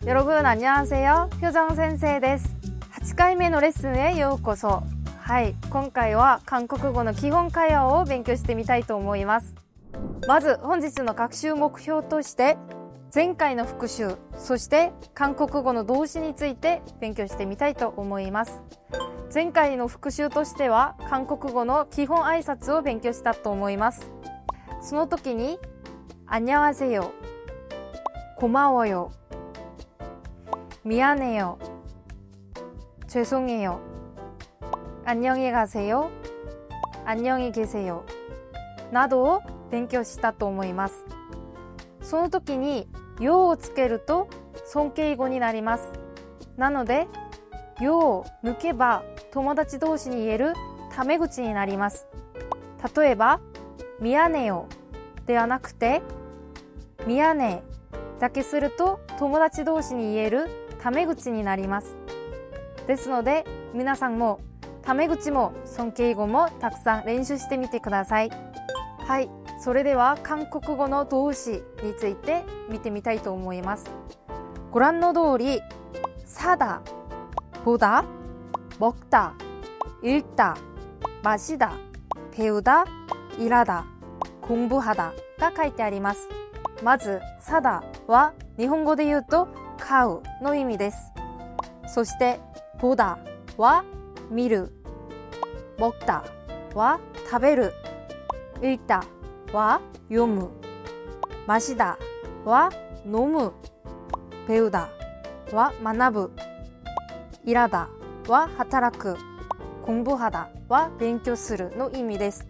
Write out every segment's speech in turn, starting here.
여러분 안녕하세요. 표정先生です。8回目のレッスンへようこそ。はい、今回は韓国語の基本会話を勉強してみたいと思います。まず本日の学習目標として前回の復習、そして韓国語の動詞について勉強してみたいと思います。前回の復習としては韓国語の基本挨拶を勉強したと思います。その時に안녕하세요、고마워요、미안해요、죄송해요、안녕히 가세요、안녕히 계세요などを勉強したと思います。その時によをつけると尊敬語になります。なのでよを抜けば友達同士に言えるタメ口になります。例えば미안해요ではなくて미안해だけすると友達同士に言えるタメ口になります。ですので皆さんもタメ口も尊敬語もたくさん練習してみてください。はい、それでは韓国語の動詞について見てみたいと思います。ご覧の通り사다、보다、먹다、읽다、마시다、배우다、일하다、공부하다が書いてあります。まず사다は日本語で言うと買うの意味です。そして보다は見る、먹다は食べる、읽다は読む、마시다は飲む、배우다は学ぶ、일하다は働く、공부하다は勉強するの意味です。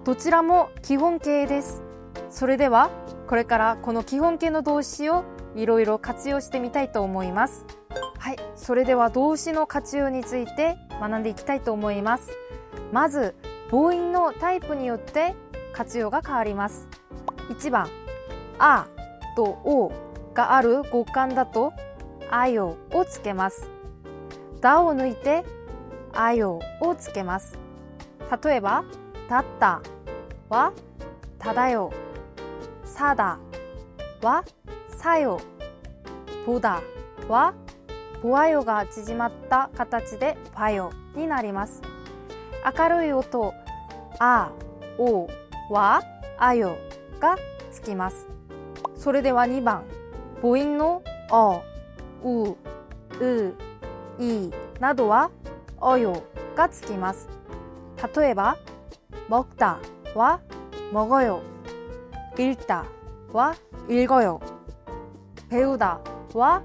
どちらも基本形です。それではこれからこの基本形の動詞をいろいろ活用してみたいと思います。はい、それでは動詞の活用について学んでいきたいと思います。まず母音のタイプによって活用が変わります。1番、あとおがある語感だとあよをつけます。だを抜いてあよをつけます。例えばだったはただよ、さだはさよ、ぼだはぼあよが縮まった形でばよになります。明るい音あ、おはあよがつきます。それでは2番、母音のお、う、う、いなどはおよがつきます。例えば먹다は먹어요、읽다は읽어요、배우다は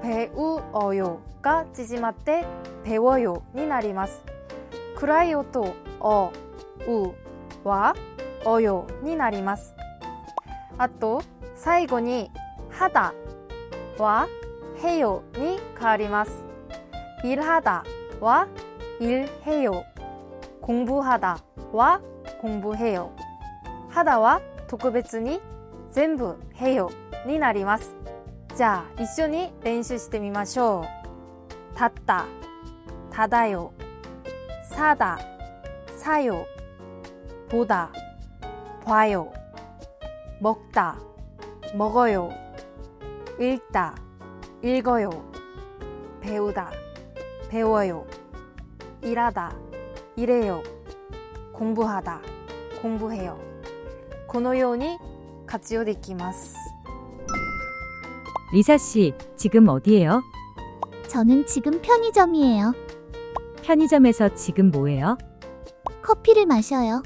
배우어요が縮まって배워요になります。暗い音お、うはおよになります。あと最後に하다は해요に変わります。일하다は일해요、공부하다は공부해요、하다は特別に全部해요になります。じゃあ一緒に練習してみましょう。たった、ただよ、さだ、さよ、ぼだ、ばよ、먹다、먹어 요、 읽다、읽어 요、 배우다、배워 요、 일하다、일해 요、 공부하다、 공부해 요。 このように活用できます。리사 씨, 지금 어디예요? 저는 지금 편의점이에요. 편의점에서 지금 뭐해요? 커피를 마셔요.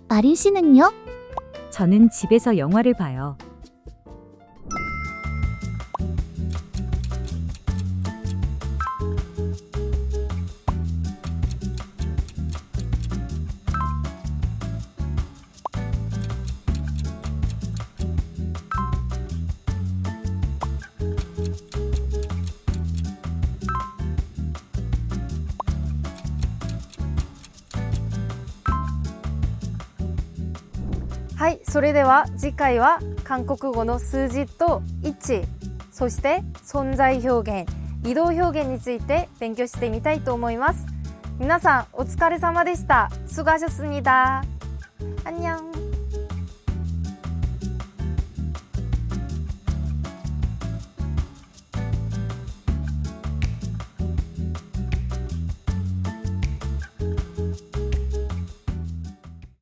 마린 씨는요? 저는 집에서 영화를 봐요.はい、それでは次回は韓国語の数字と位置、そして存在表現、移動表現について勉強してみたいと思います。皆さんお疲れ様でした。수고하셨습니다。안녕。